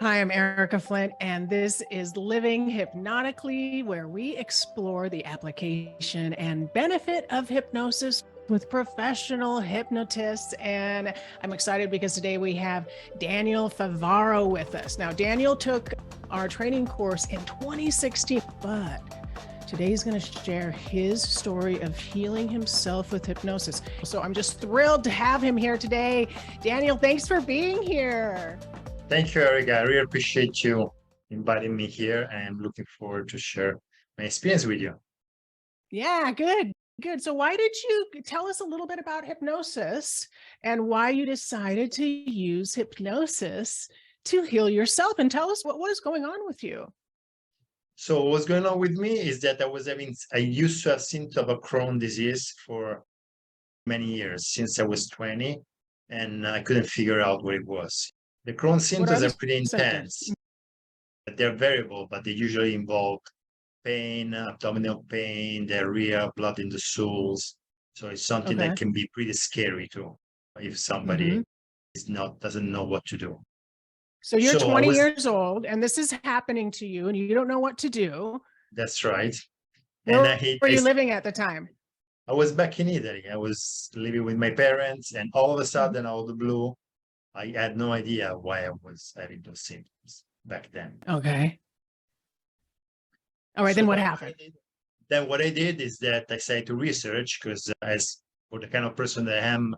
Hi, I'm Erica Flint, and this is Living Hypnotically, where we explore the application and benefit of hypnosis with professional hypnotists. And I'm excited because today we have Daniele Favaro with us. Now, Daniel took our training course in 2016, but today he's going to share his story of healing himself with hypnosis. So I'm just thrilled to have him here today. Daniel, thanks for being here. Thank you, Eric. I really appreciate you inviting me here, and I'm looking forward to share my experience with you. Yeah, good. Good. So why did you tell us a little bit about hypnosis and why you decided to use hypnosis to heal yourself, and tell us what is going on with you? So what's going on with me is that I used to have symptoms of Crohn disease for many years, since I was 20, and I couldn't figure out what it was. The Crohn What are symptoms the are pretty symptoms? intense. They're variable, but they usually involve pain, abdominal pain, diarrhea, blood in the stools. So it's something Okay. that can be pretty scary too, if somebody doesn't know what to do. So you're So 20 years old and this is happening to you and you don't know what to do. that's right. And Where were you living at the time? I was back in Italy. I was living with my parents, and all of a sudden, out of the blue, I had no idea why I was having those symptoms back then. Okay. All right, So then what happened? Then what I did is that I started to research, because as for the kind of person that I am,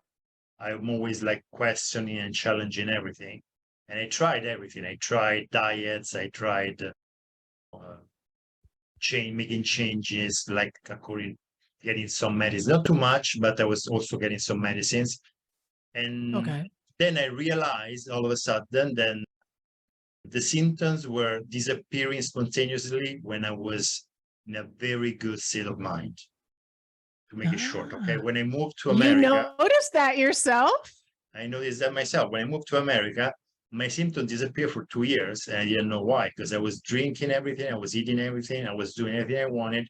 I'm always like questioning and challenging everything. And I tried everything. I tried diets. I tried making changes, like getting some medicine, not too much, but I was also getting some medicines. And Okay. then I realized all of a sudden then the symptoms were disappearing spontaneously when I was in a very good state of mind. To make it short, okay? When I moved to You America, noticed that yourself? I noticed that myself. When I moved to America, my symptoms disappeared for 2 years, and I didn't know why, because I was drinking everything, I was eating everything, I was doing everything I wanted,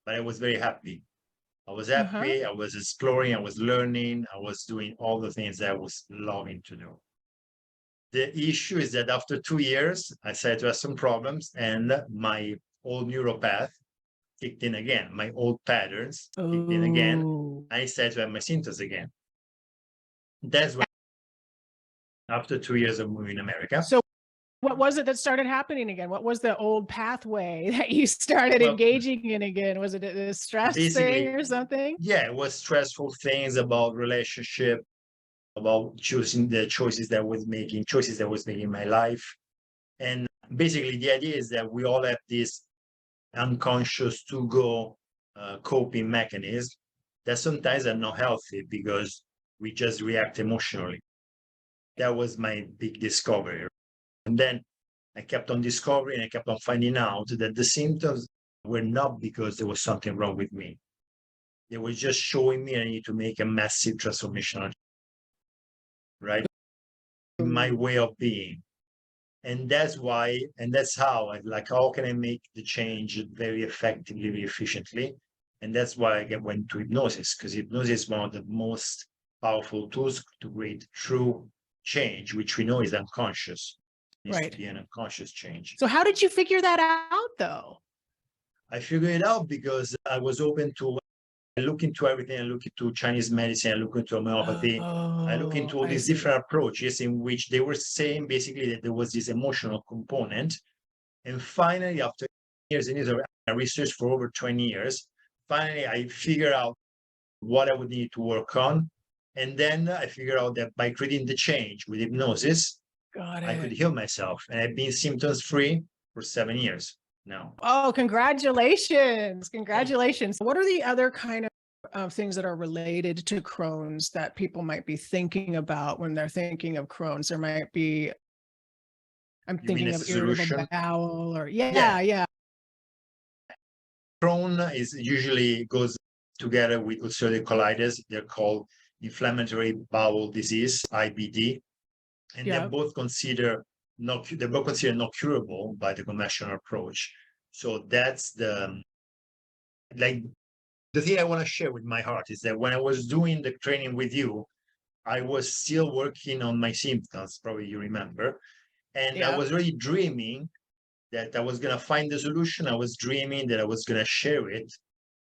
but I was very happy. I was happy, I was exploring, I was learning, I was doing all the things that I was loving to do. The issue is that after 2 years, I started to have some problems, and my old neuropath kicked in again. My old patterns kicked in again. Oh. I started to have my symptoms again. That's when, after 2 years of moving to America. So what was it that started happening again? What was the old pathway that you started engaging in again? Was it a stress thing or something? Yeah, it was stressful things about relationship, about choosing the choices that I was making in my life. And basically the idea is that we all have this unconscious to-go coping mechanism that sometimes are not healthy because we just react emotionally. That was my big discovery. And then I kept on discovering, I kept on finding out that the symptoms were not because there was something wrong with me. They were just showing me I need to make a massive transformation, right? In my way of being. And that's why, and that's how how can I make the change very effectively, very efficiently? And that's why I went to hypnosis, because hypnosis is one of the most powerful tools to create true change, which we know is unconscious. It needs to be an unconscious change. So how did you figure that out, though? I figured it out because I was open to look into everything. I look into Chinese medicine, I look into homeopathy, I look into all these different approaches in which they were saying basically that there was this emotional component. And finally, after years and years of research for over 20 years, finally I figured out what I would need to work on. And then I figured out that by creating the change with hypnosis, I could heal myself. And I've been symptoms free for 7 years now. Oh, congratulations. Congratulations. What are the other kind of things that are related to Crohn's that people might be thinking about when they're thinking of Crohn's? There might be, I'm thinking of irritable bowel or yeah. Crohn is usually goes together with ulcerative colitis. They're called inflammatory bowel disease, IBD, and they're both considered not curable by the conventional approach. So that's the thing I want to share with my heart is that when I was doing the training with you, I was still working on my symptoms, probably you remember. And I was really dreaming that I was going to find the solution. I was dreaming that I was going to share it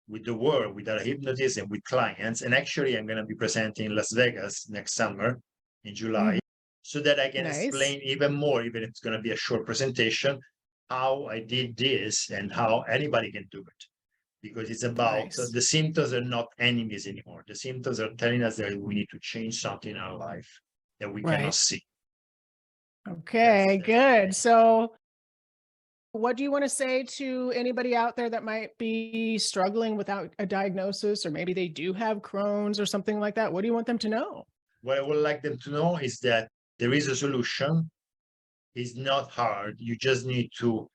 with the world, with our hypnotists and with clients. And actually, I'm going to be presenting in Las Vegas next summer in July, so that I can explain even more, even if it's going to be a short presentation, how I did this and how anybody can do it. Because it's about the symptoms are not enemies anymore. The symptoms are telling us that we need to change something in our life that we cannot see. Okay, good. So what do you want to say to anybody out there that might be struggling without a diagnosis, or maybe they do have Crohn's or something like that? What do you want them to know? What I would like them to know is that there is a solution. It's not hard. You just need to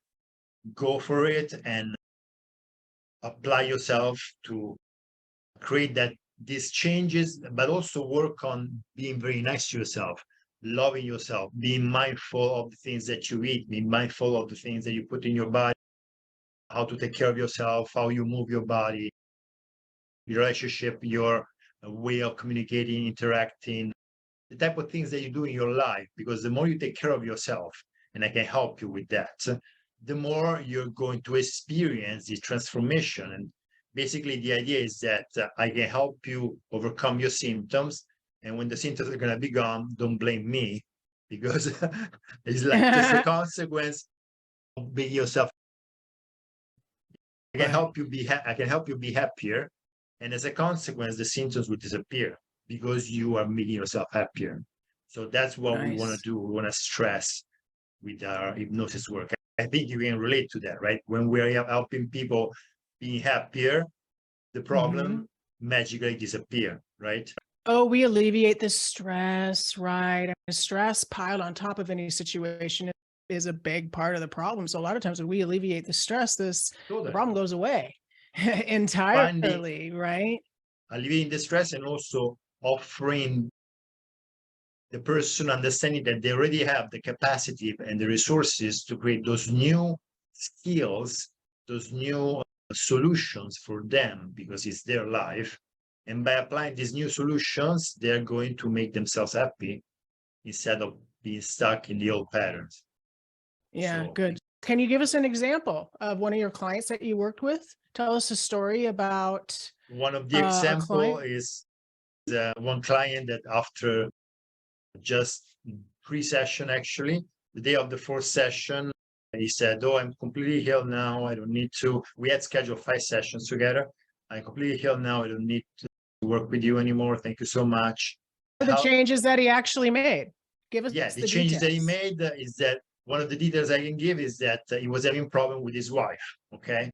go for it and apply yourself to create these changes, but also work on being very nice to yourself, loving yourself, being mindful of the things that you eat, being mindful of the things that you put in your body, how to take care of yourself, how you move your body, your relationship, your way of communicating, interacting, the type of things that you do in your life. Because the more you take care of yourself, and I can help you with that, the more you're going to experience this transformation. And basically, the idea is that I can help you overcome your symptoms. And when the symptoms are going to be gone, don't blame me, because it's like just a consequence of being yourself. I can help you be I can help you be happier, and as a consequence, the symptoms will disappear because you are making yourself happier. So that's what we want to do. We want to stress with our hypnosis work. I think you can relate to that, right? When we're helping people being happier, the problem magically disappear, right? Oh, we alleviate the stress, right? Stress piled on top of any situation is a big part of the problem. So a lot of times when we alleviate the stress, the problem goes away entirely, right? Alleviating the stress and also offering the person understanding that they already have the capacity and the resources to create those new skills, those new solutions for them, because it's their life. And by applying these new solutions, they're going to make themselves happy instead of being stuck in the old patterns. Yeah, good. Can you give us an example of one of your clients that you worked with? Tell us a story about one of the example is one client that after just pre-session, actually, the day of the fourth session, he said, "Oh, I'm completely healed now. I don't need to." We had scheduled 5 sessions together. "I'm completely healed now. I don't need to work with you anymore. Thank you so much." The changes that he actually made. Give us the changes that he made is that one of the details I can give is that he was having problem with his wife. Okay.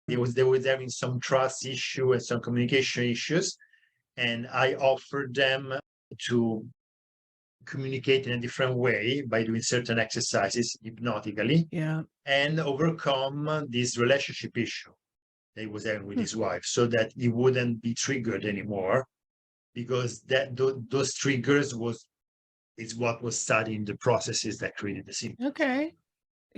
They was having some trust issue and some communication issues. And I offered them to communicate in a different way by doing certain exercises hypnotically, and overcome this relationship issue that he was having with his wife, so that he wouldn't be triggered anymore, because those triggers is what was studying the processes that created the symptoms. Okay.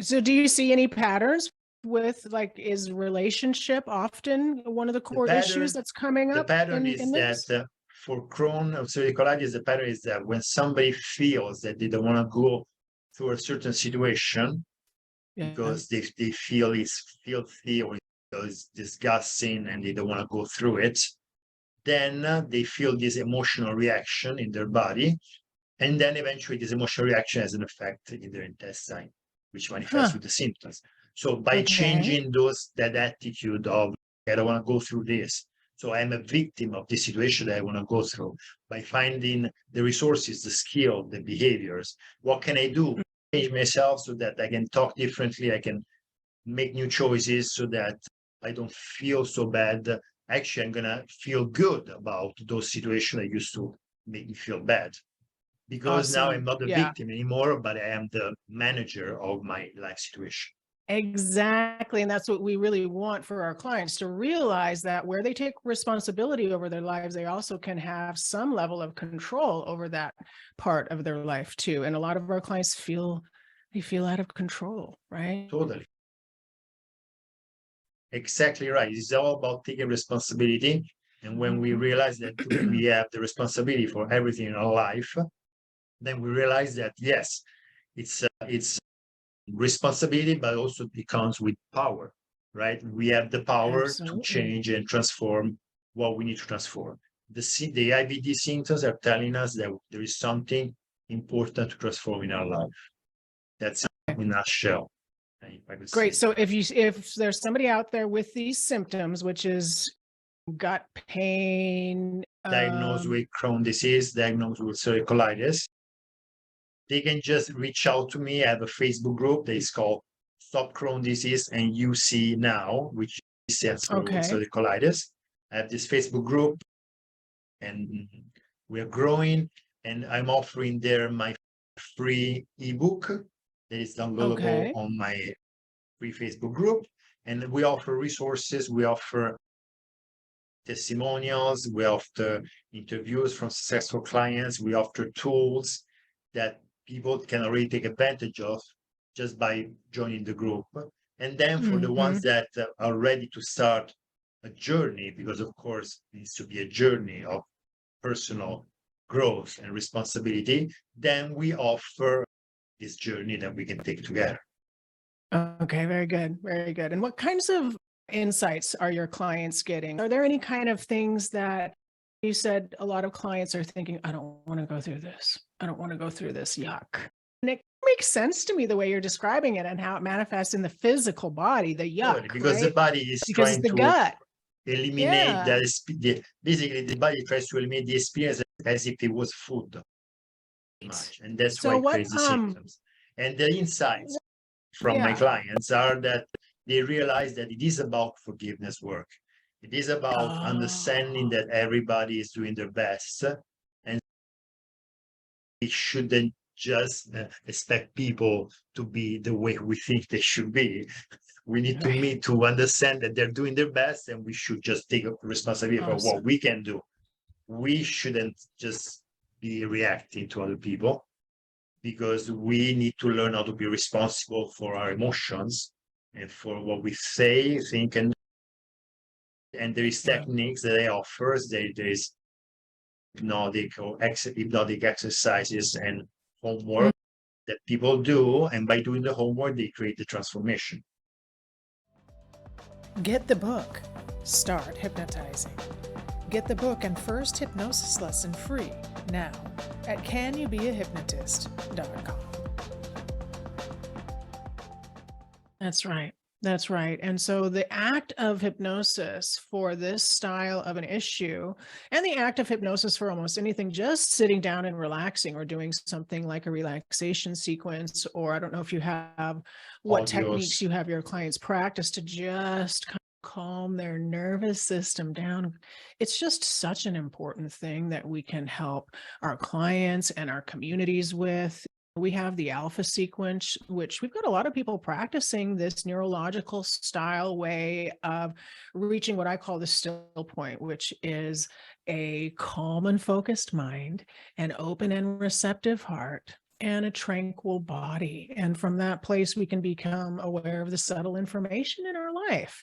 So do you see any patterns with, like, is relationship often one of the core issues that's coming up? The pattern is that for Crohn ulcerative colitis, the pattern is that when somebody feels that they don't want to go through a certain situation because they feel it's filthy or it's disgusting and they don't want to go through it, then they feel this emotional reaction in their body. And then eventually this emotional reaction has an effect in their intestine, which manifests with the symptoms. So by changing that attitude of, I don't want to go through this, so I'm a victim of this situation that I want to go through, by finding the resources, the skill, the behaviors, what can I do? Change myself so that I can talk differently, I can make new choices so that I don't feel so bad. Actually, I'm going to feel good about those situations that used to make me feel bad. Because now I'm not the victim anymore, but I am the manager of my life situation. Exactly. And that's what we really want for our clients, to realize that where they take responsibility over their lives, they also can have some level of control over that part of their life too. And a lot of our clients feel out of control, right? Totally. Exactly right. It's all about taking responsibility. And when we realize that we have the responsibility for everything in our life, then we realize that, yes, it's responsibility, but also it comes with power, right? We have the power to Absolutely. change and transform what we need to transform. The IBD symptoms are telling us that there is something important to transform in our life. That's in a nutshell, if I could Great. say. So if there's somebody out there with these symptoms, which is gut pain, Diagnosed with Crohn disease, diagnosed with ulcerative colitis, they can just reach out to me. I have a Facebook group that is called Stop Crohn Disease and UC Now, which stands for okay, ulcerative colitis. I have this Facebook group, and we are growing. And I'm offering there my free ebook that is downloadable okay, on my free Facebook group. And we offer resources. We offer testimonials. We offer interviews from successful clients. We offer tools that people can already take advantage of just by joining the group. And then for the ones that are ready to start a journey, because of course it needs to be a journey of personal growth and responsibility, then we offer this journey that we can take together. Okay, very good. Very good. And what kinds of insights are your clients getting? Are there any kind of things that you said a lot of clients are thinking, I don't want to go through this. I don't want to go through this. Yuck. And it makes sense to me the way you're describing it and how it manifests in the physical body, the yuck, Because right? the body is Because it's trying the to gut. eliminate Yeah. basically the body tries to eliminate the experience as if it was food much, and that's why So it what, creates the symptoms. And the insights from my yeah. clients are that they realize that it is about forgiveness work. It is about understanding Oh, that everybody is doing their best, and we shouldn't just expect people to be the way we think they should be. We need to right. meet to understand that they're doing their best, and we should just take responsibility for what Awesome. we can do. We shouldn't just be reacting to other people, because we need to learn how to be responsible for our emotions and for what we say, think, and there is Yeah. techniques that I offer. There is hypnotic exercises and homework that people do, and by doing the homework, they create the transformation. Get the book. Start hypnotizing. Get the book and first hypnosis lesson free now at canyoubeahypnotist.com. That's right. That's right. And so the act of hypnosis for this style of an issue, and the act of hypnosis for almost anything, just sitting down and relaxing or doing something like a relaxation sequence, or I don't know if you have what techniques you have your clients practice to just kind of calm their nervous system down. It's just such an important thing that we can help our clients and our communities with. We have the alpha sequence, which we've got a lot of people practicing this neurological style way of reaching what I call the still point, which is a calm and focused mind, an open and receptive heart, and a tranquil body. And from that place, we can become aware of the subtle information in our life.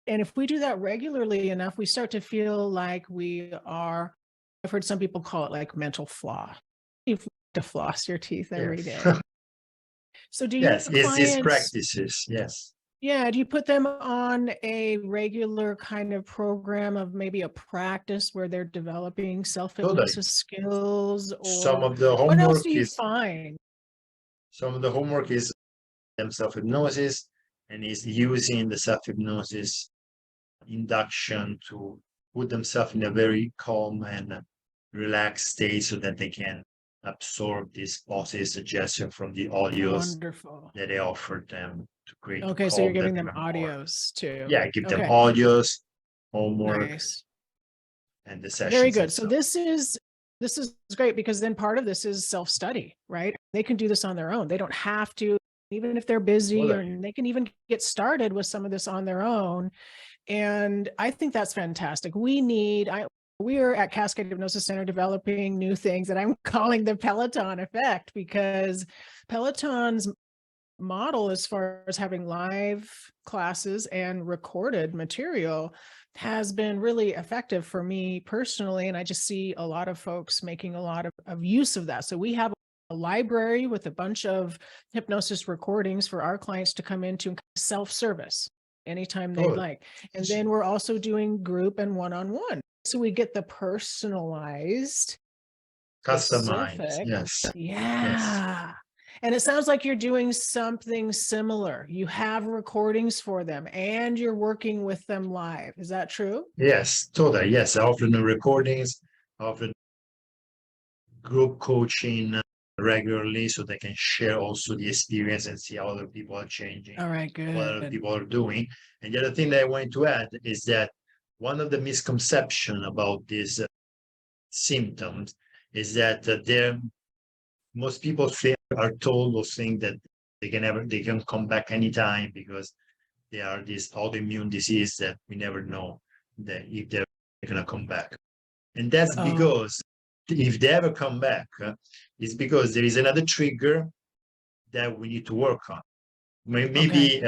And if we do that regularly enough, we start to feel like we are, I've heard some people call it like mental floss. You've to floss your teeth every day. So do you Yes, have it's these clients, practices. Yes. yeah, do you put them on a regular kind of program of maybe a practice where they're developing self-hypnosis skills, Some or of the what else homework do you is find? self-hypnosis, and is using the self-hypnosis induction to put themselves in a very calm and relaxed state so that they can absorb this positive suggestion from the audios Wonderful. that I offered them to create to Okay, so you're calm them giving them even more. audios too. Yeah, I give them Okay, audios, homework, nice. and the Very sessions good. So itself. this is great, because then part of this is self-study, right? They can do this on their own. They don't have to, even if they're busy, or Totally. they can even get started with some of this on their own. And I think that's fantastic. We're at Cascade Hypnosis Center developing new things that I'm calling the Peloton effect, because Peloton's model, as far as having live classes and recorded material, has been really effective for me personally. And I just see a lot of folks making a lot of use of that. So we have library with a bunch of hypnosis recordings for our clients to come into self-service anytime they'd like. And then we're also doing group and one-on-one. So we get the personalized, Customized. specific. Yes. Yeah. And it sounds like you're doing something similar. You have recordings for them and you're working with them live. Is that true? Yes, totally. Yes. I offer the recordings, I offer group coaching regularly so they can share also the experience and see how other people are changing, All right, good. what other people are doing. And the other thing that I want to add is that one of the misconceptions about these symptoms is that most people are told or think that they can come back anytime because they are this autoimmune disease that we never know that if they're going to come back. And that's because if they ever come back, it's because there is another trigger that we need to work on. Maybe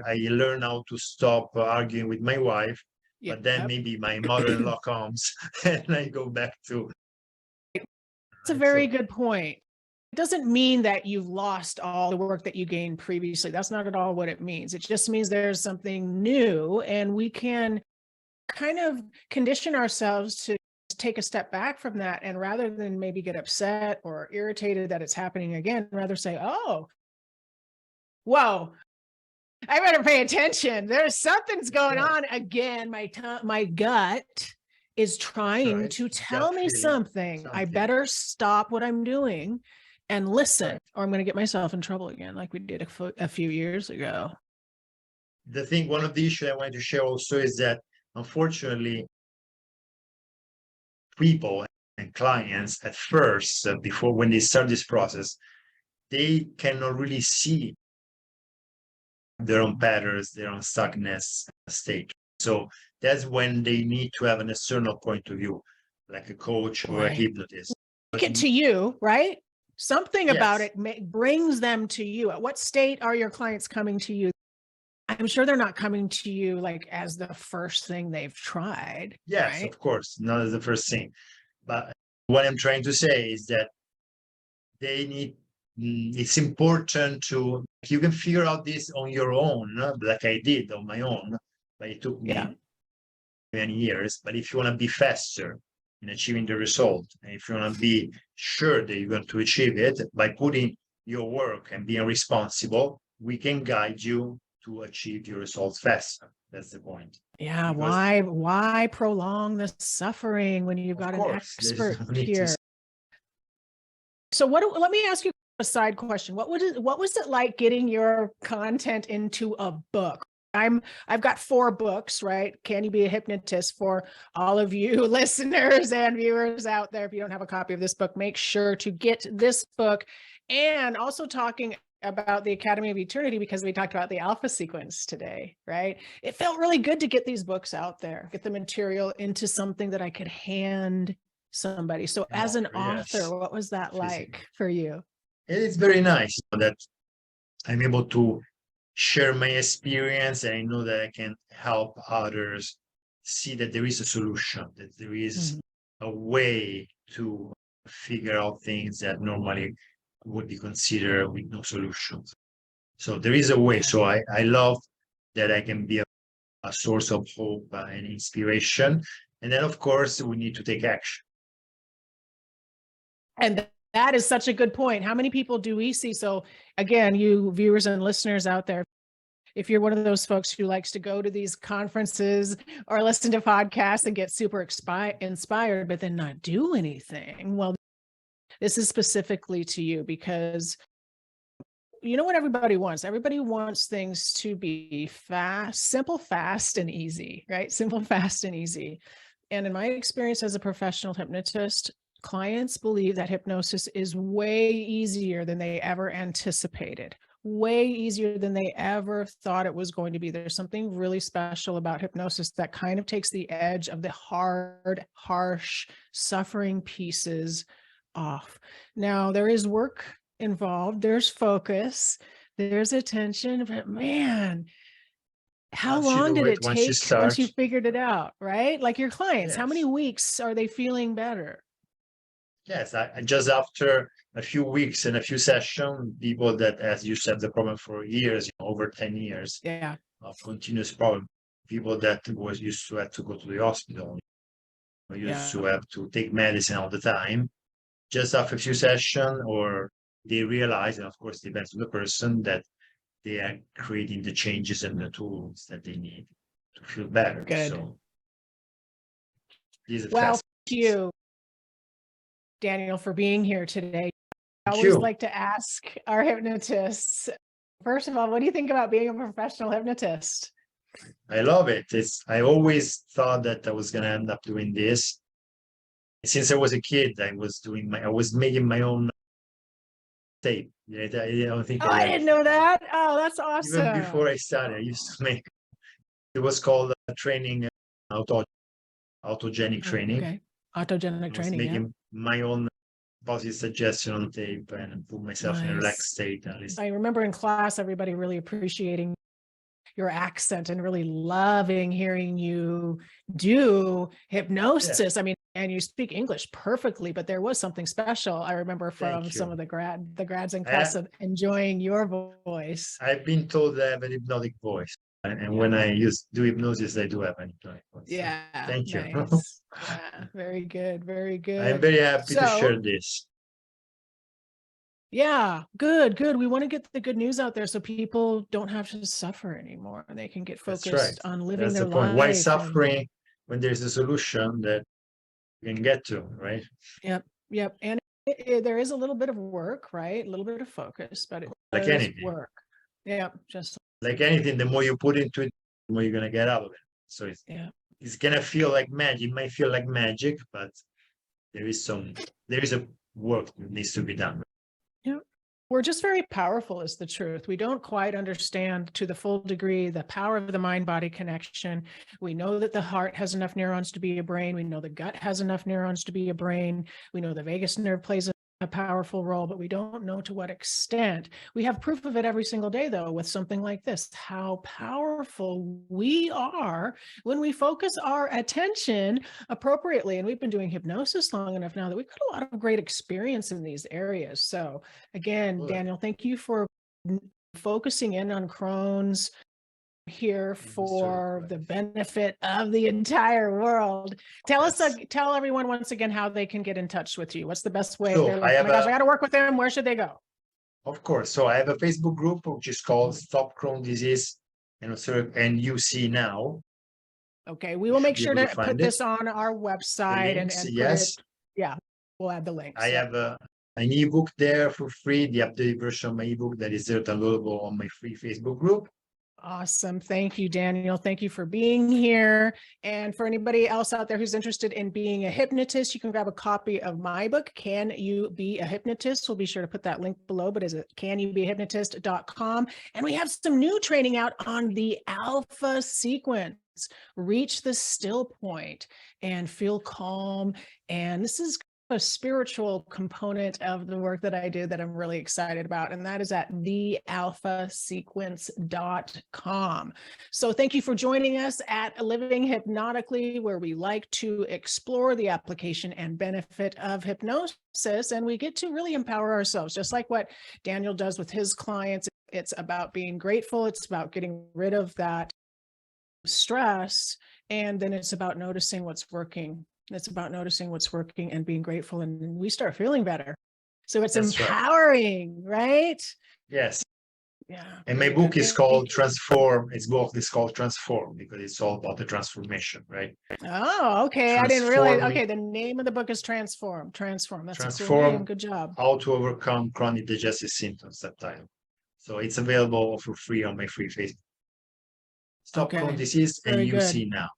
I learn how to stop arguing with my wife, but then maybe my mother-in-law comes and I go back to. It's a very good point. It doesn't mean that you've lost all the work that you gained previously. That's not at all what it means. It just means there's something new, and we can kind of condition ourselves to take a step back from that. And rather than maybe get upset or irritated that it's happening again, rather say, oh, whoa, I better pay attention. There's something's going on again. My gut is trying to tell me something. I better stop what I'm doing and listen, or I'm going to get myself in trouble again, like we did a few years ago. One of the issues I wanted to share also is that, unfortunately, people and clients at first, before when they start this process, they cannot really see their own patterns, their own stuckness state. So that's when they need to have an external point of view, like a coach or a hypnotist. Get to you, right? Something about it brings them to you. At what state are your clients coming to you? I'm sure they're not coming to you like as the first thing they've tried. Yes, right? Of course, not as the first thing. But what I'm trying to say is that it's important you can figure out this on your own, like I did on my own, but it took me many years. But if you want to be faster in achieving the result, and if you want to be sure that you're going to achieve it by putting your work and being responsible, we can guide you to achieve your results faster. That's the point. Yeah. Because why prolong the suffering when you've got an expert here? So let me ask you a side question. What was it like getting your content into a book? I've got 4 books, right? Can You Be a Hypnotist? For all of you listeners and viewers out there, if you don't have a copy of this book, make sure to get this book. And also talking about the Academy of Eternity, because we talked about the alpha sequence today, right? It felt really good to get these books out there, get the material into something that I could hand somebody. So as an author, what was that like for you? It's very nice that I'm able to share my experience, and I know that I can help others see that there is a solution, that there is a way to figure out things that normally would be considered with no solutions. So there is a way. So I love that I can be a source of hope and inspiration. And then, of course, we need to take action. And that is such a good point. How many people do we see? So again, you viewers and listeners out there, if you're one of those folks who likes to go to these conferences or listen to podcasts and get super inspired, but then not do anything, well, this is specifically to you, because you know what everybody wants? Everybody wants things to be fast, simple, fast, and easy, right? Simple, fast, and easy. And in my experience as a professional hypnotist, clients believe that hypnosis is way easier than they ever anticipated, way easier than they ever thought it was going to be. There's something really special about hypnosis that kind of takes the edge of the hard, harsh, suffering pieces off. Now, there is work involved, there's focus, there's attention, but man, how long did it take once you figured it out, right? Like your clients, how many weeks are they feeling better? Yes, I just after a few weeks and a few sessions, people that as used to have the problem for years, over 10 years Yeah. of continuous problem, people that was used to have to go to the hospital, or used to have to take medicine all the time, just after a few sessions, or they realize, and of course depends on the person, that they are creating the changes and the tools that they need to feel better. Good. So these are Well, fast. thank you, Daniel, for being here today. I Thank always you. like to ask our hypnotists, first of all, what do you think about being a professional hypnotist? I love it. I always thought that I was gonna end up doing this. Since I was a kid, I was making my own tape. I don't think Oh, I didn't know that. Oh, that's even before awesome. I started, I used to make. It was called training, autogenic training. Okay. Autogenic I was training, yeah. making my own positive suggestion on tape and put myself in a relaxed state. At least I remember in class, everybody really appreciating your accent and really loving hearing you do hypnosis. I mean, and you speak English perfectly, but there was something special. I remember from some of the grads in class of enjoying your voice. I've been told that I have an hypnotic voice. And when I do hypnosis, I do have an hypnotic voice. Yeah. So thank you. Nice. Yeah, very good. Very good. I'm very happy to share this. Yeah, good. We want to get the good news out there so people don't have to suffer anymore and they can get focused on living That's their the point. life. Why suffering when there's a solution that you can get to, right? Yep. And there is a little bit of work, right? A little bit of focus, but it like does anything. work. Yeah, just like anything, the more you put into it, the more you're gonna get out of it. So it's gonna feel like magic. It might feel like magic, but there is a work that needs to be done. Yeah. We're just very powerful is the truth. We don't quite understand to the full degree the power of the mind-body connection. We know that the heart has enough neurons to be a brain. We know the gut has enough neurons to be a brain. We know the vagus nerve plays a powerful role, but we don't know to what extent. We have proof of it every single day, though, with something like this, how powerful we are when we focus our attention appropriately. And we've been doing hypnosis long enough now that we've got a lot of great experience in these areas. So again, Daniel, thank you for focusing in on Crohn's here for the benefit of the entire world. Tell everyone once again how they can get in touch with you. What's the best way? So they're like, oh my gosh, I got to work with them. Where should they go? Of course. So I have a Facebook group which is called Stop Crohn Disease and UC Now. Okay, we will make sure to put this on our website and put it. Yeah, we'll add the links. I have an ebook there for free, the updated version of my ebook that is there downloadable on my free Facebook group. Awesome. Thank you, Daniel. Thank you for being here. And for anybody else out there who's interested in being a hypnotist, you can grab a copy of my book, Can You Be a Hypnotist? We'll be sure to put that link below, but is it canyoubeahypnotist.com? And we have some new training out on the alpha sequence. Reach the still point and feel calm. And this is a spiritual component of the work that I do that I'm really excited about, and that is at thealphasequence.com. So thank you for joining us at Living Hypnotically, where we like to explore the application and benefit of hypnosis, and we get to really empower ourselves, just like what Daniel does with his clients. It's about being grateful. It's about getting rid of that stress, and then it's about noticing what's working. It's about noticing what's working and being grateful, and we start feeling better. So it's empowering, right? Yes. Yeah. And my book is called Transform. Its book is called Transform because it's all about the transformation, right? Oh, okay. I didn't realize. Okay, the name of the book is Transform. Transform. That's a cool name. Good job. How to Overcome Chronic Digestive Symptoms, subtitle. So it's available for free on my free Facebook. Stop Crohn Disease and UC Now.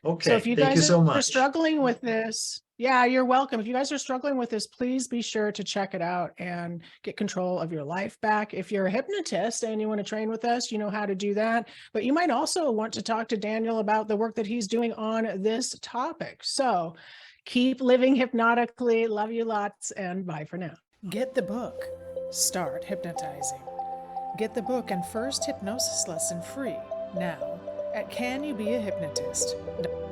Okay, so if you guys are struggling with this, yeah, you're welcome. If you guys are struggling with this, please be sure to check it out and get control of your life back. If you're a hypnotist and you want to train with us, you know how to do that. But you might also want to talk to Daniel about the work that he's doing on this topic. So keep living hypnotically. Love you lots, and bye for now. Get the book. Start hypnotizing. Get the book and first hypnosis lesson free now at canyoubeahypnotist.com.